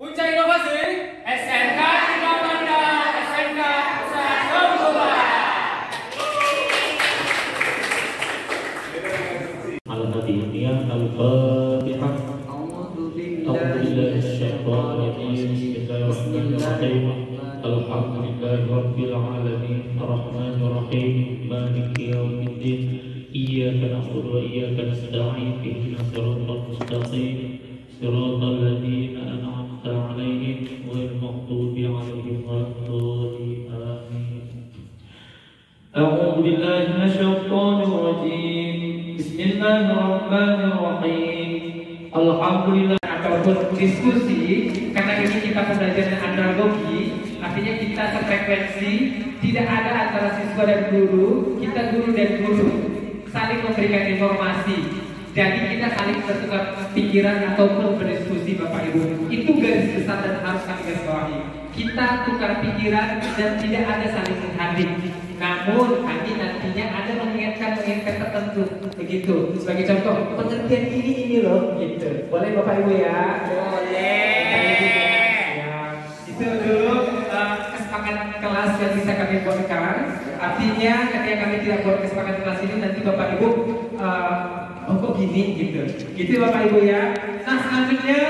Puncak Inovasi SMK Tinggal Tanda SMK Usaha Sumber. Al-Fatihah Al-Fatihah. A'udzubillahi minasyaitonir rajim. Bismillahirrahmanirrahim. Alhamdulillahi rabbil alamin. Arrahmanir rahim. Maliki yaumiddin. Iyyaka na'budu wa iyyaka nasta'in. Ihdinas siratal mustaqim. Siratal ladzina an'amta 'alaihim ghairil maghdubi 'alaihim waladdallin. Amin. A'udzu billahi minasyaitonir rajim. Bismillahirrahmanirrahim. Alhamdulillah. Ataupun diskusi, karena ini kita pembelajaran andragogi, artinya kita sefrekuensi, tidak ada antara siswa dan guru, kita guru dan guru saling memberikan informasi, jadi kita saling bertukar pikiran ataupun berdiskusi Bapak Ibu. Itu garis besar dan harus kami garis bawahi. Kita tukar pikiran dan tidak ada saling menghadik. Namun kami nantinya ada mengingatkan tertentu, begitu. Sebagai contoh, pengertian ini loh, gitu. Boleh Bapak Ibu ya? Boleh. Ya, itu dulu kesepakatan kelas yang bisa kami buatkan. Artinya ketika kami tidak buat kesepakatan kelas ini, nanti Bapak Ibu, oh kok gini, gitu. Gitu Bapak Ibu ya. Nah selanjutnya,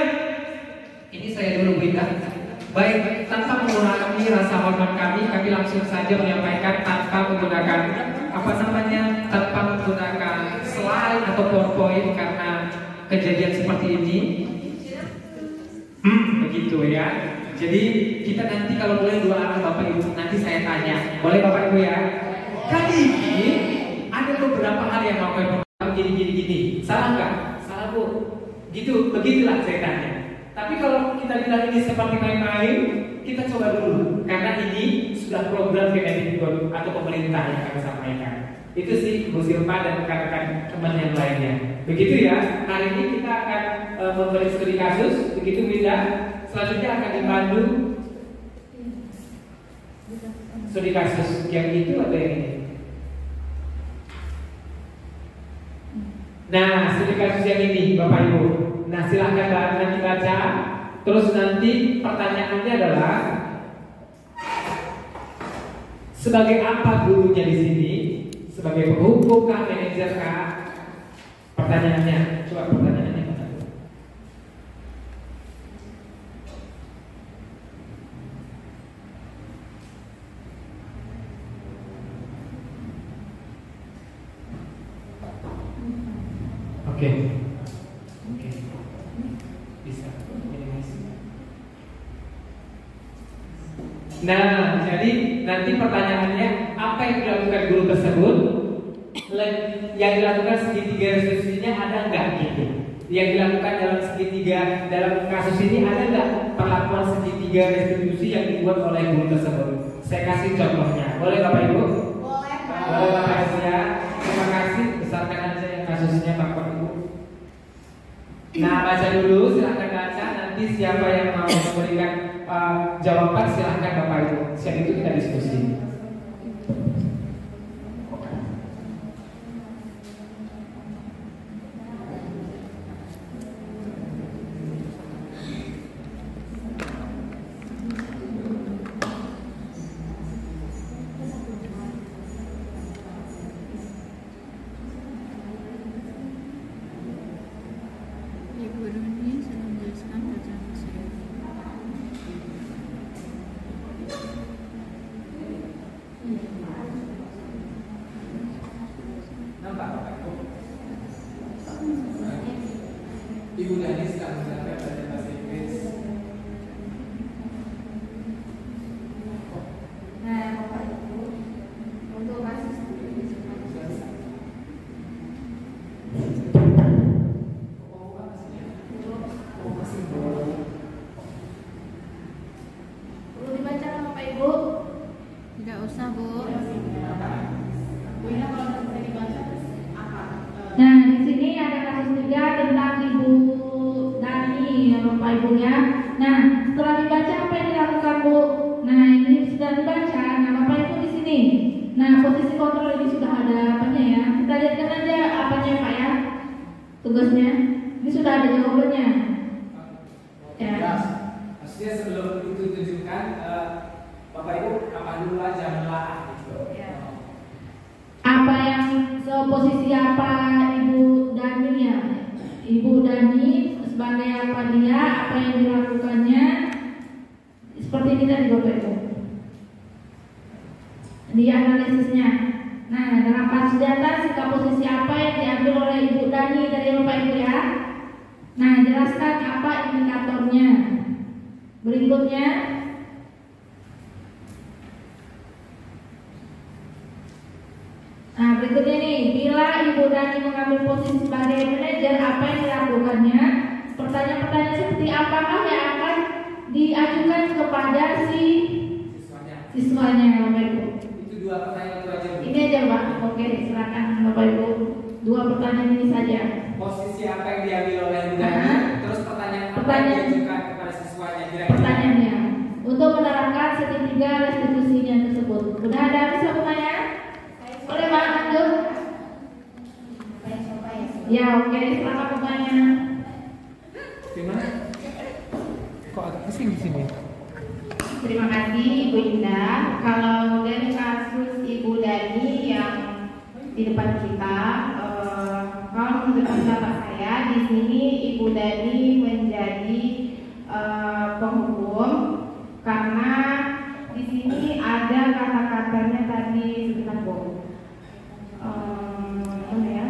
ini saya dulu berikan. Baik, tanpa mengurangi rasa hormat kami langsung saja menyampaikan tanpa menggunakan tanpa menggunakan slide atau PowerPoint karena kejadian seperti ini. Begitu ya. Jadi kita nanti kalau boleh dua arah Bapak Ibu, nanti saya tanya. Boleh Bapak Ibu ya? Kali ini ada beberapa hal yang mau gini. Salah nggak? Salah Bu. Gitu, begitulah ceritanya. Tapi kalau kita bilang ini seperti main-main, kita coba dulu. Karena ini sudah program Kemendikbud atau pemerintah yang kami sampaikan. Itu sih Bu Silpa dan rekan-rekan teman yang lainnya. Begitu ya. Hari ini kita akan memberi studi kasus. Begitu Winda. Selanjutnya akan dipandu studi kasus. Yang itu atau yang ini? Nah, studi kasus yang ini Bapak Ibu. Nah silahkan nanti baca. Terus nanti pertanyaannya adalah sebagai apa gurunya di sini? Sebagai penghukum kah, manajer kah? Pertanyaannya, coba pertanyaannya. Oke. Nah, jadi nanti pertanyaannya apa yang dilakukan guru tersebut? Yang dilakukan segitiga restitusinya ada nggak gitu? Yang dilakukan dalam segitiga dalam kasus ini ada nggak perlakuan segitiga restitusi yang dibuat oleh guru tersebut? Saya kasih contohnya. Boleh Bapak Ibu? Boleh. Boleh Bapak Ibu ya. Terima kasih. Besarkan aja yang kasusnya Bapak Ibu. Nah, baca dulu. Silahkan baca. Nanti siapa yang mau memberikan jawaban silahkan Bapak Ibu. Siap itu kita diskusi. Ibu Dani sekarang sampai belajar bahasa Inggris. Nah, Bapak Ibu, untuk kasus perlu dibaca Bapak Ibu? Tidak usah Bu. Nah, di sini ada kasus 3 tentang Ibu Dani, Bapak Ibunya. Nah, setelah dibaca apa yang dilakukan Bu? Nah, ini sudah dibaca. Nah, Bapak Ibu di sini. Nah, posisi kontrol ini sudah ada apanya ya? Kita lihatkan aja apanya Pak ya. Tugasnya. Ini sudah ada jawabannya. Ya. Maksudnya sebelum itu tunjukkan, Bapak Ibu apa dulu aja menelaah gitu. Apa yang posisi apa Ibu Dani ya? Ibu Dani sebagai apa dia, apa yang dilakukannya, seperti ini tadi Bapak Ibu. Di analisisnya. Nah, dalam kasus data sikap posisi apa yang diambil oleh Ibu Dani dari Bapak Ibu ya? Nah, jelaskan apa indikatornya. Berikutnya, nah berikutnya nih, bila Ibu Dani mengambil posisi sebagai manajer, apa yang dilakukannya? Pertanyaan-pertanyaan seperti apakah yang akan diajukan kepada si siswanya, Bapak Ibu? Itu dua pertanyaan itu aja. Ini aja Pak. Oke, silakan Bapak Ibu. Dua pertanyaan ini saja. Posisi apa yang diambil oleh Ibu Dani? Terus pertanyaan apa yang diajukan kepada siswanya? Pertanyaannya, untuk menerapkan segitiga restitusinya tersebut. Udah ada bisa bertanya? Boleh Pak, lanjut. Ya, oke, silakan bertanya. Gimana? Kok agak pusing di sini? Terima kasih Ibu Indah. Kalau dari kasus Ibu Dani yang di depan kita, kalau menurut pendapat saya di sini Ibu Dani menjadi penghukum karena di sini ada kata-katanya tadi sebentar Bu. Mana ya?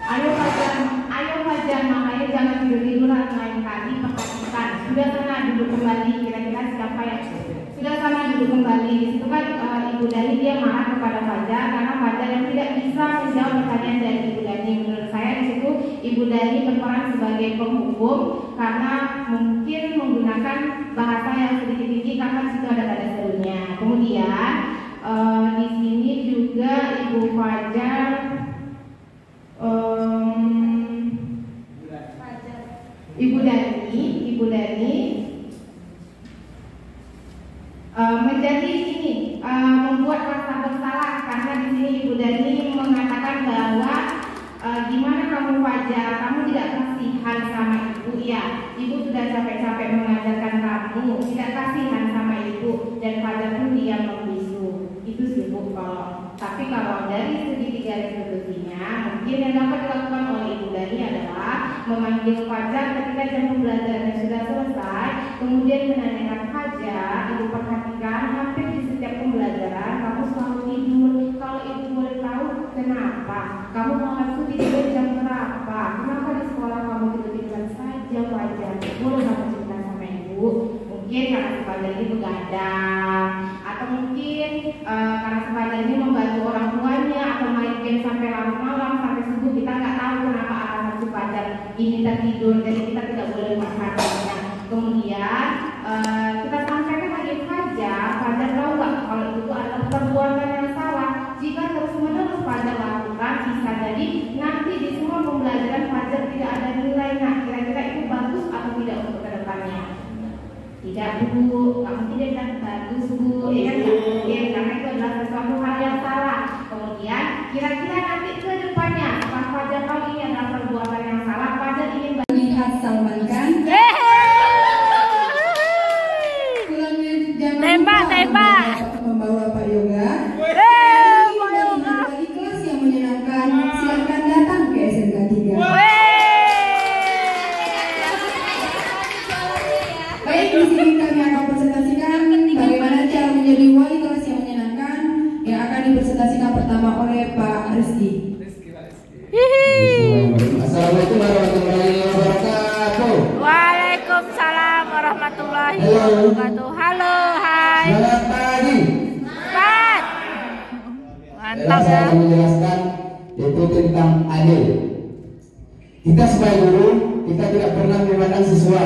Ayo fajar, makanya jangan tidur-tiduran lain kali perhatikan. Sudah sana duduk kembali, kira-kira siapa yang sudah sana duduk kembali. Di situ kan Ibu Dani dia marah kepada Fajar karena Fajar yang tidak bisa menjawab pertanyaan dari Ibu Dani. Menurut saya di situ Ibu Dani berperan sebagai penghukum karena mungkin menggunakan bahasa yang sedikit tinggi karena di situ ada tanda serunya. Kemudian di sini juga Ibu Fajar Ibu Dani menjadi ini membuat rasa bersalah karena di sini Ibu Dani mengatakan bahwa gimana kamu Fajar, kamu tidak kasihan sama ibu ya? Ibu sudah capek-capek mengajarkan kamu, tidak kasihan sama ibu dan Fajar pun dia membisu. Itu sih Bu kalau. Tapi kalau dari segi tiga restitusinya, mungkin yang dapat dilakukan oleh Ibu Dani adalah memanggil Fajar ketika jam pembelajarannya sudah selesai, kemudian menanyakan Fajar, Ibu perhatikan hampir di setiap pembelajaran kamu selalu tidur. Kalau Ibu boleh tahu kenapa? Kamu mau masuk tidur jam berapa? Kenapa di sekolah kamu tidur-tiduran saja Fajar? Boleh kamu cerita sama Ibu? Mungkin karena si Fajar ini begadang, atau mungkin karena si Fajar ini membantu orang tuanya, atau main game sampai larut malam sampai subuh. Kita nggak tahu kenapa alasan si Fajar ini tertidur, jadi kita tidak boleh memperhatikannya. Kemudian kita sampaikan lagi Fajar tahu nggak kalau itu adalah perbuatan yang salah. Jika terus-menerus Fajar lakukan, bisa jadi nanti di semua pembelajaran Fajar tidak ada nilai. Nah, kira-kira itu bagus atau tidak untuk kedepannya? Tidak Bu, kamu tidak bagus Bu, ya kan? Ya, karena itu adalah sesuatu hal yang salah. Kemudian kira-kira nanti ke depannya, pas Fajar tahu ini adalah perbuatan yang salah, Fajar ingin melihat Salman kan? Tembak. Membawa Pak Yoga. Dari kelas yang menyenangkan, silakan datang ke SMK 3. Baik, di sini kami akan presentasikan bagaimana cara menjadi wali kelas yang menyenangkan yang akan dipresentasikan pertama oleh Pak Rizky. Assalamualaikum warahmatullahi wabarakatuh. Waalaikumsalam warahmatullahi wabarakatuh. Halo, hai. Selamat pagi. Pat. Mantap Saya ya. akan menjelaskan yaitu tentang adil. Kita sebagai guru, kita tidak pernah memandang siswa.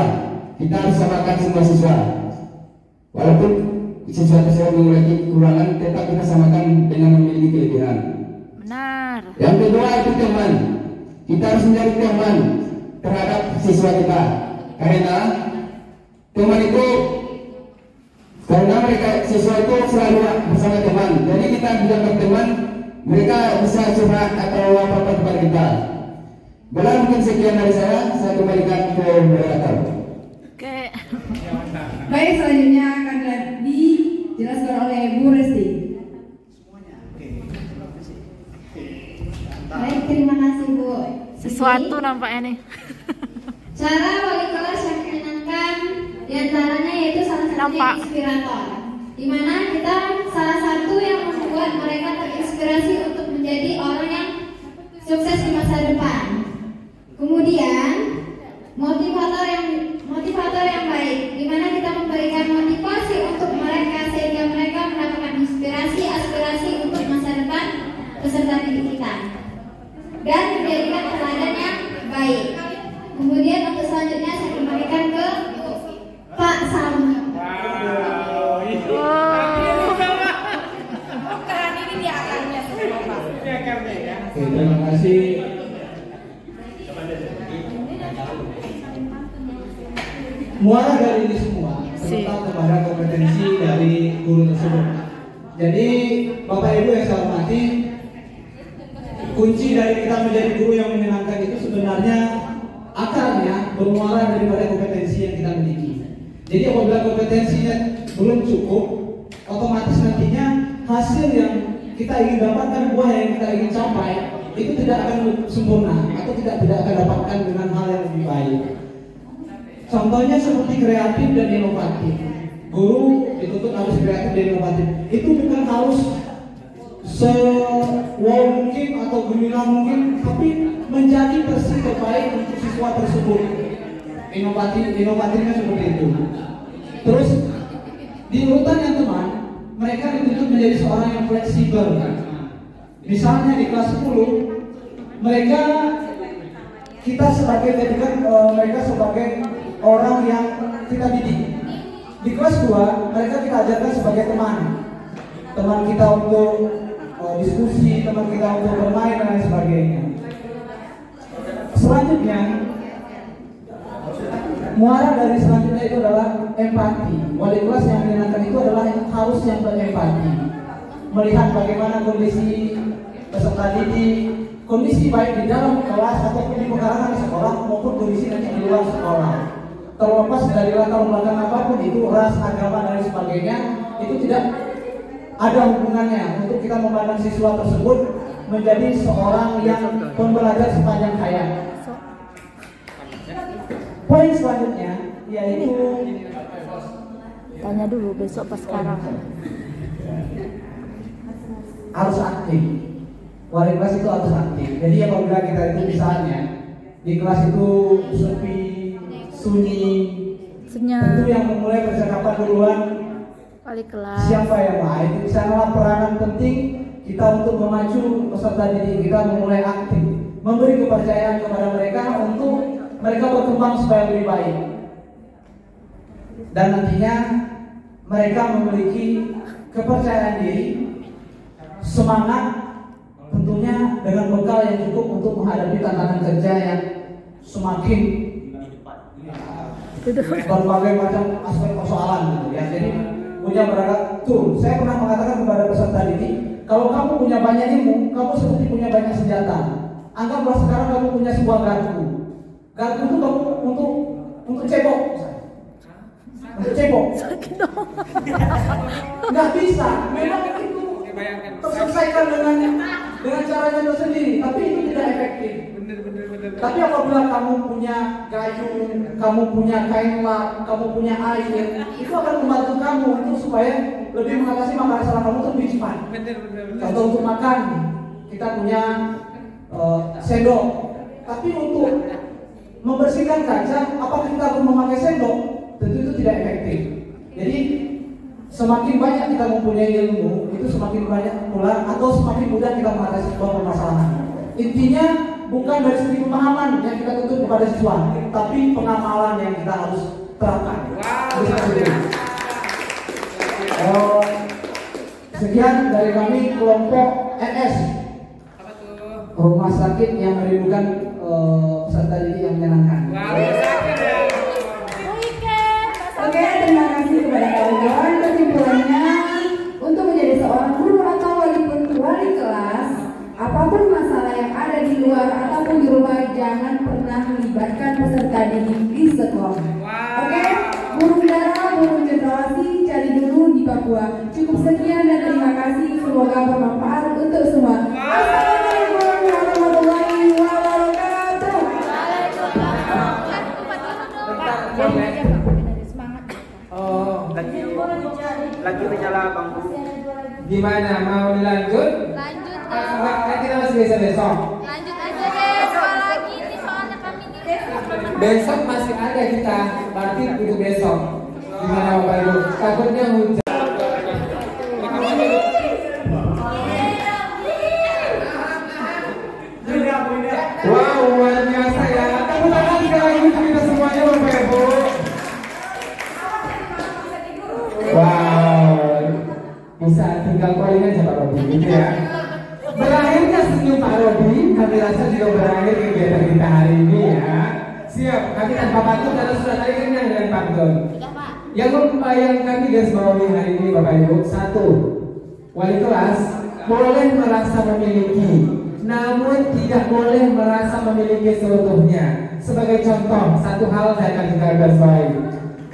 Kita harus samakan semua siswa. Walaupun siswa tersebut memiliki kekurangan, tetap kita samakan dengan memiliki kelebihan. Benar. Yang kedua itu teman. Kita harus menjadi teman terhadap siswa kita. Karena teman itu, karena mereka siswa itu selalu bersama teman. Jadi kita bisa berteman, mereka bisa curhat atau apa-apa kepada kita. Mungkin sekian dari saya kembalikan ke moderator. Oke. Baik, selanjutnya akan dijelaskan oleh Bu Resti. Baik, terima kasih Bu. Sesuatu nampaknya nih. Cara wali kelas yang menyenangkan diantaranya yaitu salah satu yang Nampak. inspirator, di mana kita salah satu yang membuat mereka terinspirasi untuk menjadi orang yang sukses di masa depan. Kemudian motivator yang baik, di mana kita memberikan motivasi untuk mereka sehingga mereka mendapatkan aspirasi untuk masa depan peserta didik kita dan menjadikan teladan yang baik. Kemudian untuk selanjutnya saya kembalikan ke Pak Salma. Oke, terima kasih. Muara dari ini semua terletak kepada kompetensi dari guru tersebut. Jadi Bapak Ibu yang saya hormati, kunci dari kita menjadi guru yang menyenangkan itu sebenarnya akarnya bermuara daripada kompetensi yang kita miliki. Jadi apabila kompetensinya belum cukup, otomatis nantinya hasil yang kita ingin dapatkan, buah yang kita ingin capai itu tidak akan sempurna atau tidak akan dapatkan dengan hal yang lebih baik. Contohnya seperti kreatif dan inovatif. Guru dituntut harus kreatif dan inovatif. Itu bukan harus se-wow mungkin atau gemilang mungkin, tapi menjadi versi terbaik untuk siswa tersebut. Inovatifnya seperti itu. Terus di urutan yang teman, mereka dituntut menjadi seorang yang fleksibel. Misalnya di kelas 10, kita sebagai mereka sebagai orang yang kita didik. Di kelas 2, mereka kita ajarkan sebagai teman kita untuk diskusi, teman kita untuk bermain dan lain sebagainya. Selanjutnya, muara dari selanjutnya itu adalah empati. Wali kelas yang menyenangkan itu adalah harus yang berempati, melihat bagaimana kondisi peserta didik, kondisi baik di dalam kelas ataupun di pekarangan sekolah maupun kondisi nanti di luar sekolah. Terlepas dari latar belakang apapun itu, ras, agama dan sebagainya, itu tidak ada hubungannya untuk kita memandang siswa tersebut menjadi seorang yang pembelajar sepanjang hayat. Poin selanjutnya yaitu Tanya dulu besok pas sekarang. harus aktif. Wali kelas itu harus aktif. Jadi apabila kita itu misalnya di kelas itu sepi, sunyi, tentu yang memulai percakapan duluan wali kelas. siapa yang baik. Di sanalah peranan penting kita untuk memacu peserta didik kita memulai aktif, memberi kepercayaan kepada mereka untuk mereka berkembang supaya lebih baik, dan nantinya mereka memiliki kepercayaan diri, semangat, tentunya dengan bekal yang cukup untuk menghadapi tantangan kerja yang semakin berbagai macam aspek persoalan gitu ya. Jadi punya beragam tuh. Saya pernah mengatakan kepada peserta didik, kalau kamu punya banyak ilmu, kamu seperti punya banyak senjata. Anggaplah sekarang kamu punya sebuah garpu. Garpu itu kamu untuk cebok, untuk cebok. Nggak bisa. Memang itu terselesaikan dengan caranya tersendiri, tapi itu tidak efektif. Tapi apabila kamu punya gayung, kamu punya kain lap, kamu punya air, itu akan membantu kamu untuk supaya lebih mengatasi masalah kamu itu lebih cepat. Contoh untuk makan, kita punya sendok, tapi untuk membersihkan kaca, apakah kita perlu memakai sendok? Tentu itu tidak efektif. Jadi semakin banyak kita mempunyai ilmu, itu semakin banyak pula atau semakin mudah kita mengatasi sebuah permasalahan. Intinya bukan dari segi pemahaman yang kita tuntut kepada siswa, tapi pengamalan yang kita harus terapkan. Sekian dari kami kelompok NS, rumah sakit yang merindukan peserta didik yang menyenangkan. Oke, terima kasih kepada kawan-kawan. Kesimpulannya, untuk menjadi seorang guru atau wali kelas, apapun masalah yang ada di luar ataupun di rumah, jangan Papua. Cukup sekian dan terima kasih. Semoga bermanfaat untuk semua. Assalamualaikum warahmatullahi wabarakatuh. Oh, lagi menyala bangku. Gimana, mau dilanjut? Lanjut. Nanti kita masih bisa besok. Lanjut aja deh. Soal lagi ini soalnya kami ini. Besok masih ada kita, berarti untuk besok. Gimana Bapak Ibu? Takutnya hujan. Wow, luar biasa ya. Tepuk tangan sekali lagi untuk kita semuanya Bapak Ibu. Wow, bisa tinggal calling aja Pak Robi, gitu ya. Berakhirnya senyum Pak Robi, kami rasa juga berakhir kegiatan kita hari ini ya. Siap, kami tanpa pantun karena sudah tadi kenyang dengan pantun. Yang kami garis bawahi hari ini Bapak Ibu, satu, wali kelas boleh merasa memiliki, namun tidak boleh merasa memiliki seutuhnya. Sebagai contoh, satu hal saya akan garis bawahi.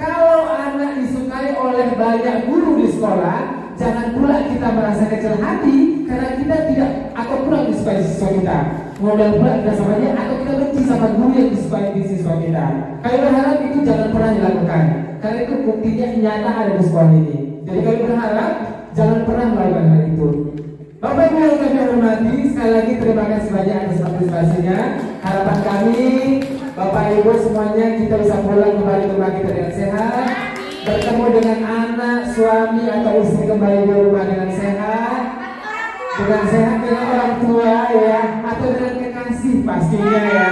Kalau anak disukai oleh banyak guru di sekolah, jangan pula kita merasa kecil hati karena kita tidak atau kurang disukai siswa kita. Kemudian pula kita sama dia atau kita benci sama guru yang disukai di siswa kita. Kami berharap itu jangan pernah dilakukan karena itu buktinya nyata ada di sekolah ini. Jadi kami berharap jangan pernah melakukan hal itu. Bapak Ibu yang kami hormati, sekali lagi terima kasih banyak atas partisipasinya. Harapan kami Bapak Ibu semuanya kita bisa pulang kembali ke rumah kita dengan sehat, bertemu dengan anak, suami atau istri kembali di rumah dengan sehat dengan orang tua ya, atau dengan kekasih pastinya ya.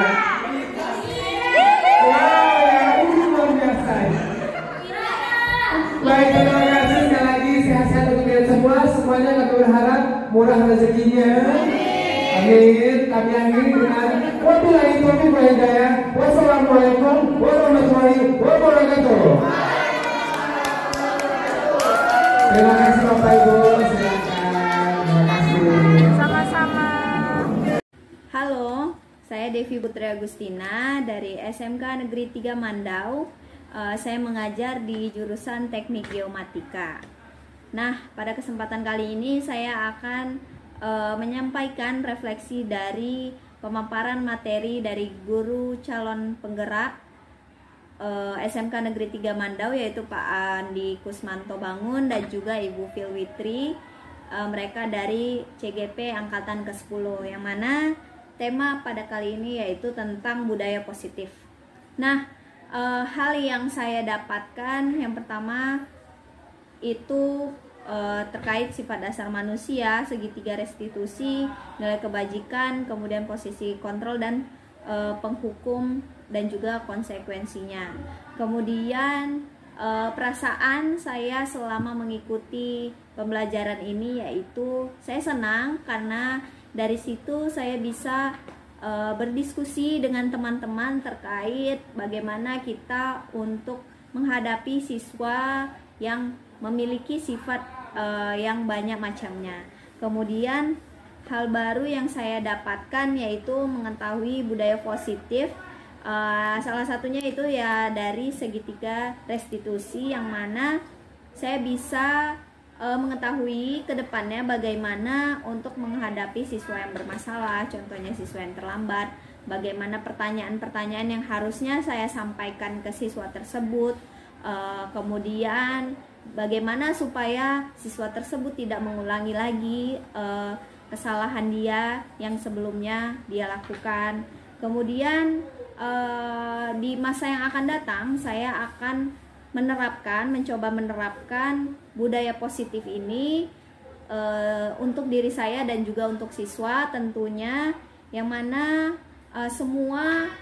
Wow ya, ini luar biasa. Baik, terima kasih sekali lagi, sehat-sehat untuk kalian semua. Semuanya kami berharap murah rezekinya. Amin. Kami akhiri dengan wabillahi taufiq wal hidayah. Wassalamualaikum warahmatullahi wabarakatuh. Terima kasih Bapak Ibu. Silakan. Terima kasih. Sama-sama. Halo, saya Devi Putri Agustina dari SMK Negeri 3 Mandau. Saya mengajar di jurusan Teknik Geomatika. Nah, pada kesempatan kali ini saya akan menyampaikan refleksi dari pemaparan materi dari guru calon penggerak SMK Negeri 3 Mandau, yaitu Pak Andi Kusmanto Bangun dan juga Ibu Filwitri. Mereka dari CGP Angkatan ke-10, yang mana tema pada kali ini yaitu tentang budaya positif. Nah, hal yang saya dapatkan yang pertama itu terkait sifat dasar manusia, segitiga restitusi, nilai kebajikan, kemudian posisi kontrol dan penghukum dan juga konsekuensinya. Kemudian perasaan saya selama mengikuti pembelajaran ini yaitu saya senang karena dari situ saya bisa berdiskusi dengan teman-teman terkait bagaimana kita untuk menghadapi siswa yang memiliki sifat yang banyak macamnya. Kemudian hal baru yang saya dapatkan yaitu mengetahui budaya positif. Salah satunya itu ya dari segitiga restitusi, yang mana saya bisa mengetahui ke depannya bagaimana untuk menghadapi siswa yang bermasalah, contohnya siswa yang terlambat, bagaimana pertanyaan-pertanyaan yang harusnya saya sampaikan ke siswa tersebut, kemudian bagaimana supaya siswa tersebut tidak mengulangi lagi kesalahan dia yang sebelumnya dia lakukan. Kemudian di masa yang akan datang saya akan mencoba menerapkan budaya positif ini untuk diri saya dan juga untuk siswa tentunya, yang mana semua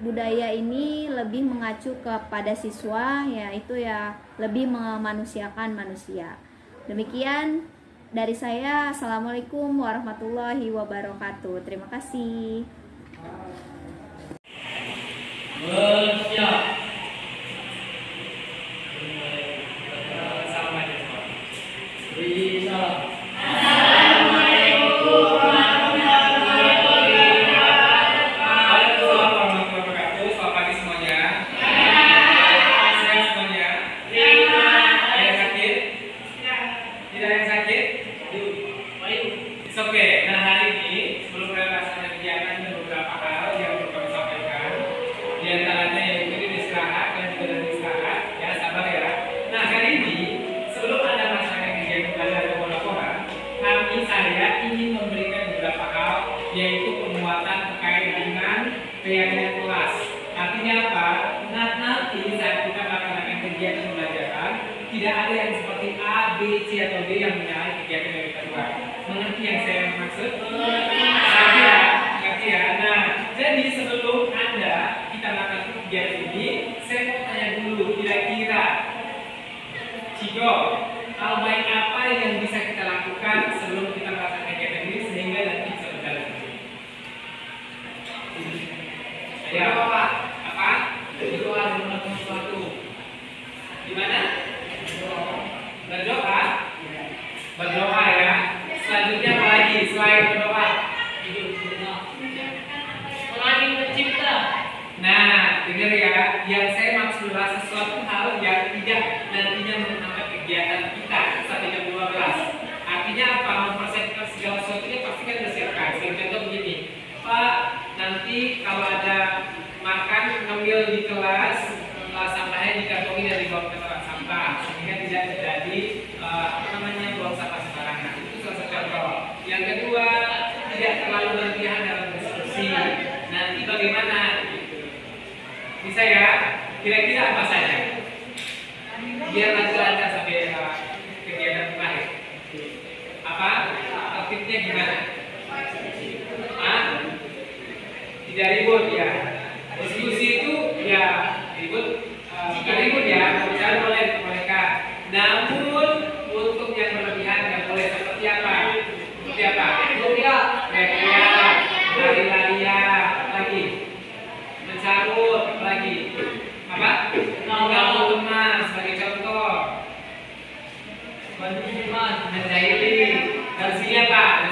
budaya ini lebih mengacu kepada siswa, yaitu ya lebih memanusiakan manusia. Demikian dari saya. Assalamualaikum warahmatullahi wabarakatuh. Terima kasih. Bersiap. yaitu pemuatan terkait dengan keyakinan kelas. Artinya apa? Nah, nanti saat kita melaksanakan kegiatan pembelajaran, tidak ada yang seperti A, B, C atau D yang menyalahi kegiatan yang kita buat. Mengerti yang saya maksud? Ngerti ya? Nah, jadi sebelum kita melakukan kegiatan ini, saya mau tanya dulu, kira-kira Cigo, hal baik apa yang bisa kita lakukan sebelum kita melakukan kegiatan ini sehingga nanti bisa berjalan? Ya apa? Berdoa melakukan sesuatu. Gimana? Berdoa? Berdoa ya. Selanjutnya apa lagi selain berdoa? Melayani pencipta. Nah, dengar ya, yang saya maksud adalah sesuatu hal yang tidak nantinya menghambat kegiatan kita sampai jam 12. Artinya apa? Mempersiapkan segala sesuatunya pasti kan disiapkan. Contoh begini, Pak, nanti kalau ada makan ngambil di kelas, sampahnya dikantongi dari bawah tempat sampah sehingga tidak terjadi buang sampah sembarangan. Itu salah satu contoh. Yang kedua, tidak terlalu berlebihan dalam diskusi. Nanti bagaimana? Bisa ya? Kira-kira apa saja? Biar lancar sampai kegiatan terakhir. Apa? Tertibnya gimana? Tidak ribut ya. Diskusi itu ya bukan ribut ya, bicara boleh mereka. Namun untuk yang berlebihan nggak boleh. Seperti apa? Lari-larian, lagi mencarut, lagi apa? Mengganggu teman sebagai contoh. Menjahili. Dan sini apa?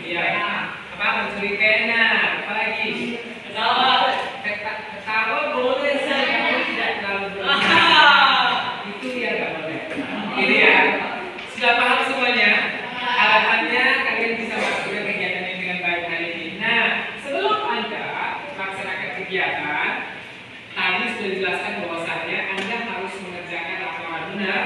Iya. Apa? Mencuri pena. Apa lagi? Ketawa boleh sih, tapi tidak terlalu berlebihan. Itu ya nggak boleh. Ini ya. Sudah paham semuanya? Harapannya kalian bisa melakukan kegiatan ini dengan baik hari ini. Nah, sebelum Anda melaksanakan kegiatan, tadi sudah dijelaskan bahwasannya Anda harus mengerjakan laporan benar.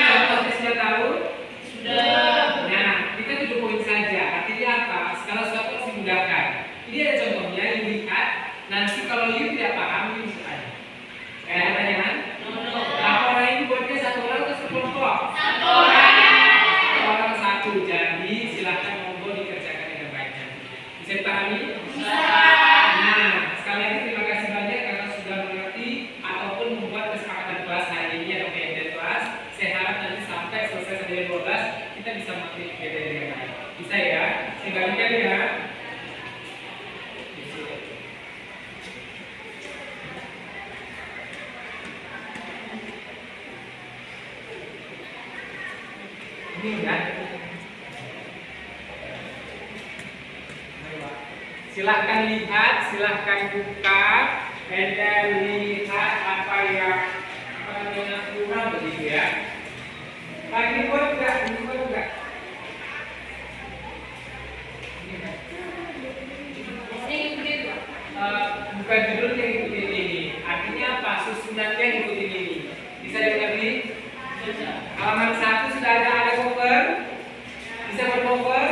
Contohnya sudah tahu? Sudah. Nah, kita 7 poin saja. Artinya apa? Segala sesuatu harus dimudahkan. Ini ada contohnya, you lihat. Nanti kalau you tidak paham, you bisa tanya. Ada pertanyaan? Laporan ini buatnya 1 orang atau 10 kelompok? 1 orang. 1 orang 1. Jadi silahkan monggo dikerjakan dengan baik. Bisa dipahami? Bisa. Nah, sekali lagi terima kasih banyak karena sudah mengerti ataupun membuat kesepakatan kelas hari ini atau kegiatan kelas. Saya harap nanti sampai selesai sampai 12 kita bisa mengerti kegiatan dengan baik. Bisa ya? Saya bagikan ya. Silahkan lihat, silahkan buka, dan lihat apa yang kurang begitu ya. Ini buat enggak? Bukan judulnya ikutin ini. Artinya apa? Susunannya ikutin ini. Bisa dimengerti? Halaman 1 sudah ada cover. Bisa bercover?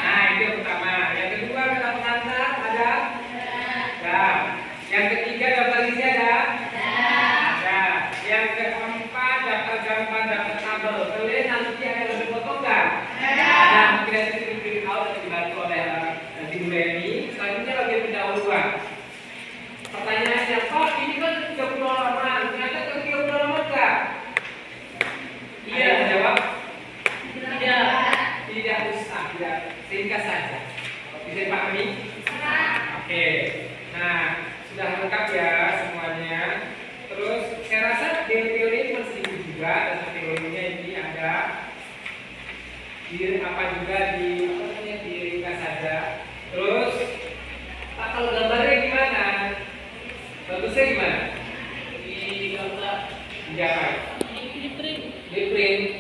Nah, itu yang pertama. Yang kedua, kata pengantar ada? Ada. Yang ketiga, daftar isi ada? Ada. Yang keempat, daftar gambar, daftar tabel. Kalian nanti akan lebih potong nggak? Ada. Nah, kita print out dan dibantu oleh nanti Bu Leni. Selanjutnya bagian pendahuluan. Pertanyaannya, Pak, ini kan 30 halaman. Ternyata 30 halaman nggak? Iya, menjawab? Tidak usah, tidak. Singkat saja. Bisa dipahami? Oke. Nah, sudah lengkap ya semuanya. Terus saya rasa teori ini masih juga, dan teorinya ini ada di apa juga di ringkas saja. Terus kalau gambarnya gimana? Bagusnya gimana? Di gambar. Di apa? Di print.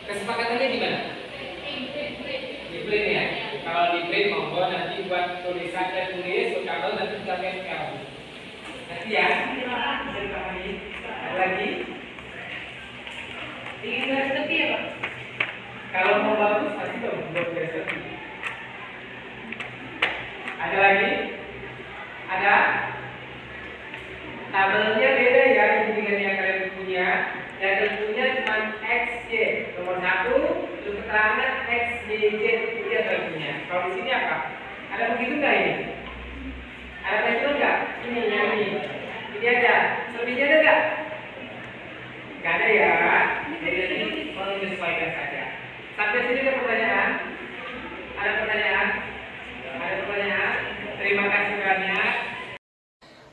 Kesepakatannya di mana? Di print ya. Kalau di print monggo nanti buat tulisan dan tulis, kabel nanti kita tempel. Nanti ya. Bisa dipahami. Lagi. Ingin garis tepi ya Pak? Kalau mau bagus pasti dong buat garis tepi. yang tentunya cuma XY. Nomor 1 untuk keterangan XYZ itu dia tentunya. Kalau di sini apa? Ada begitu nggak ini? Ada begitu nggak? Ini yang ini aja. Selebihnya ada nggak? Nggak ada ya. Jadi menyesuaikan saja. Sampai sini ada pertanyaan? Ada pertanyaan? Ada pertanyaan? Terima kasih banyak.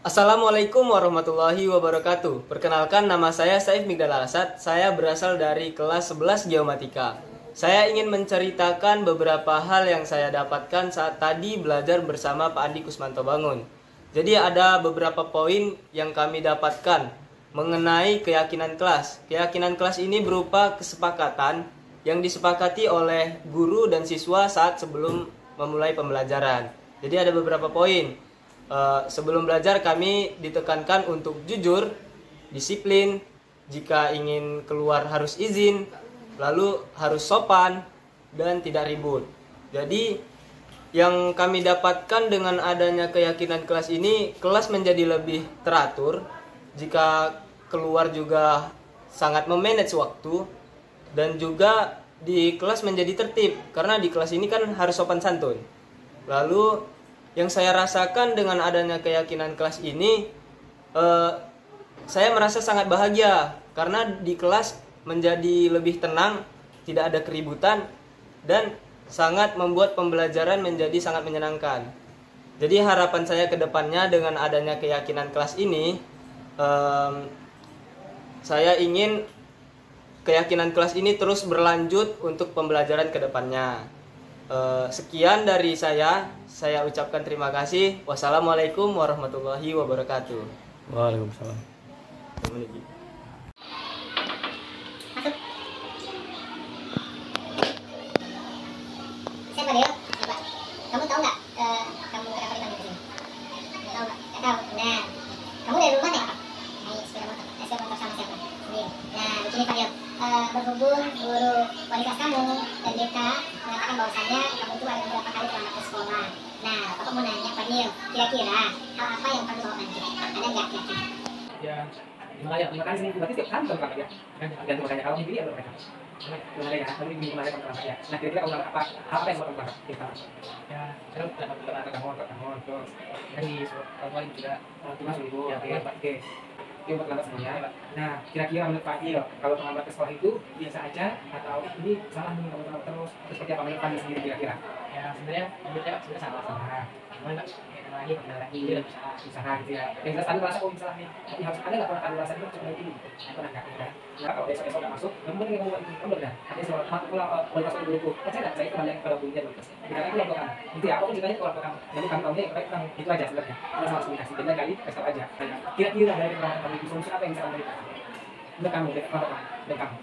Assalamualaikum warahmatullahi wabarakatuh. Perkenalkan, nama saya Saif Migdal Al-Asad. Saya berasal dari kelas 11 Geomatika. Saya ingin menceritakan beberapa hal yang saya dapatkan saat tadi belajar bersama Pak Andi Kusmanto Bangun. Jadi ada beberapa poin yang kami dapatkan mengenai keyakinan kelas. Keyakinan kelas ini berupa kesepakatan yang disepakati oleh guru dan siswa saat sebelum memulai pembelajaran. Jadi ada beberapa poin. Sebelum belajar kami ditekankan untuk jujur, disiplin, jika ingin keluar harus izin, lalu harus sopan, dan tidak ribut. Jadi yang kami dapatkan dengan adanya keyakinan kelas ini, kelas menjadi lebih teratur, jika keluar juga sangat memanage waktu, dan juga di kelas menjadi tertib, karena di kelas ini kan harus sopan santun. Lalu yang saya rasakan dengan adanya keyakinan kelas ini, saya merasa sangat bahagia karena di kelas menjadi lebih tenang, tidak ada keributan, dan sangat membuat pembelajaran menjadi sangat menyenangkan. Jadi harapan saya ke depannya dengan adanya keyakinan kelas ini, saya ingin keyakinan kelas ini terus berlanjut untuk pembelajaran ke depannya. Sekian dari saya ucapkan terima kasih. Wassalamualaikum warahmatullahi wabarakatuh. Waalaikumsalam. Saya Fadil, coba. Kamu tahu nggak? Kamu kenapa dipanggil ke sini? Tahu nggak? Nggak tahu. Nah, kamu dari rumah naik apa? Naik sepeda motor. Sepeda motor sama siapa? Sendiri. Nah, di sini Fadil. Berhubung guru wali kelas kamu dan DK mengatakan bahwasannya kamu itu ada beberapa kali terlambat ke sekolah. Nah, Bapak mau nanya Fadil, kira-kira hal apa yang Fadil mau nanti? Ada nggak kira-kira? Ya, terima kasih. Berarti tiap kan terlambat ya? Dan makanya kalau ini atau mereka? Terima ya, tapi ini kemarin terlambat ya. Nah, kira-kira kamu apa yang mau terlambat? Ya, saya udah terlambat terus. Kan di sekolah juga cuma suruh. Ya, oke. Itu terlambat semuanya. Nah, kira-kira menurut Pak Fadil, kalau terlambat ke sekolah itu biasa aja atau ini salah nih kalau terlambat terus? Seperti apa menurut Fadil sendiri kira-kira? Ya, sebenarnya menurut saya sudah salah. Cuman nggak lagi udah usaha gitu ya. Yang jelas Fadil merasa ini salah nih. Tapi harus ada nggak pernah Fadil merasa itu seperti ini? Pernah nggak? Nah, kalau besok nggak masuk, kamu mending kamu buat ini. Kamu benar. Ada soal mak pulang boleh masuk dulu. Percaya nggak? Saya kembali kepada gurunya dulu. Kita itu lakukan. Gitu ya. Apapun ceritanya keluar kamu. Jadi kamu tahunya yang baik tentang itu aja sebenarnya. Masalah komunikasi. Dan kali kasih aja. Kira-kira dari peran kamu itu solusi apa yang bisa kamu berikan? Udah kamu, dan kamu.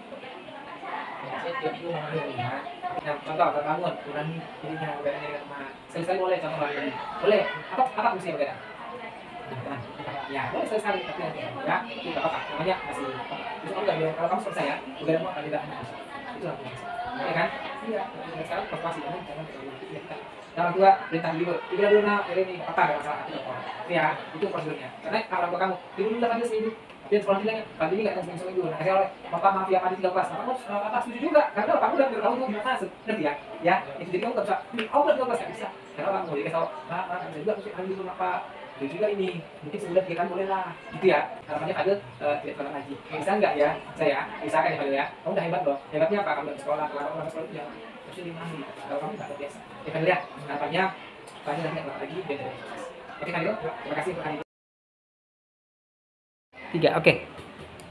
Saya tidak perlu ya. Nah, contoh kalau kamu kurangi dirinya berbeda dengan mana? Sekali-sekali boleh contoh lagi. Boleh. Apa fungsinya berbeda? Ya, boleh sekali-sekali tapi ya, itu enggak apa-apa. Namanya masih itu kamu enggak bilang kalau kamu selesai ya, berbeda mau akan tidak ada. Itu lah. Ya kan? Iya, sekarang pasti jangan terlalu. Orang tua perintah libur, dulu nah ini apa ada masalah itu apa? Ya, itu prosedurnya. Karena orang tua kamu dulu udah kan seminggu. Dia sekolah bilangnya, tadi ini nggak ada seminggu. Nah, saya oleh bapak mafia padi 3 kelas. Bapak setuju juga, karena kamu udah bertahun tahun gimana ngerti ya? Ya, itu jadi kamu nggak bisa. Kamu udah 3 kelas nggak bisa. Karena kamu mau dikasih tahu, bapak bisa juga mesti ambil dulu apa? Itu juga ini, mungkin sebulan 3 kan boleh lah. Gitu ya. Harapannya Fadil tidak telat lagi. Bisa nggak ya? Saya, bisa kan ya Fadil ya? Kamu udah hebat loh. Hebatnya apa? Kamu udah sekolah, kalau kamu udah sekolah itu jangan mesti dimani. Kalau kamu nggak biasa. Ya Fadil ya. Harapannya Fadil nanti telat lagi biar jadi sukses. Oke Fadil, terima kasih untuk hari ini. 3, oke.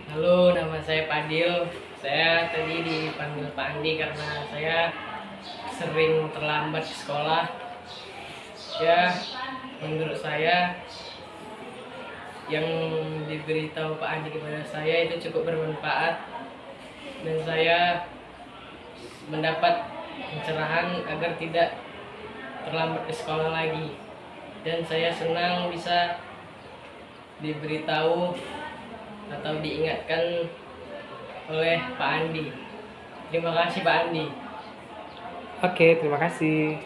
Halo, nama saya Fadil. Saya tadi dipanggil Pak Andi karena saya sering terlambat ke sekolah. Ya, menurut saya yang diberitahu Pak Andi kepada saya itu cukup bermanfaat dan saya mendapat pencerahan agar tidak terlambat ke sekolah lagi. Dan saya senang bisa diberitahu atau diingatkan oleh Pak Andi. Terima kasih Pak Andi. Oke, terima kasih.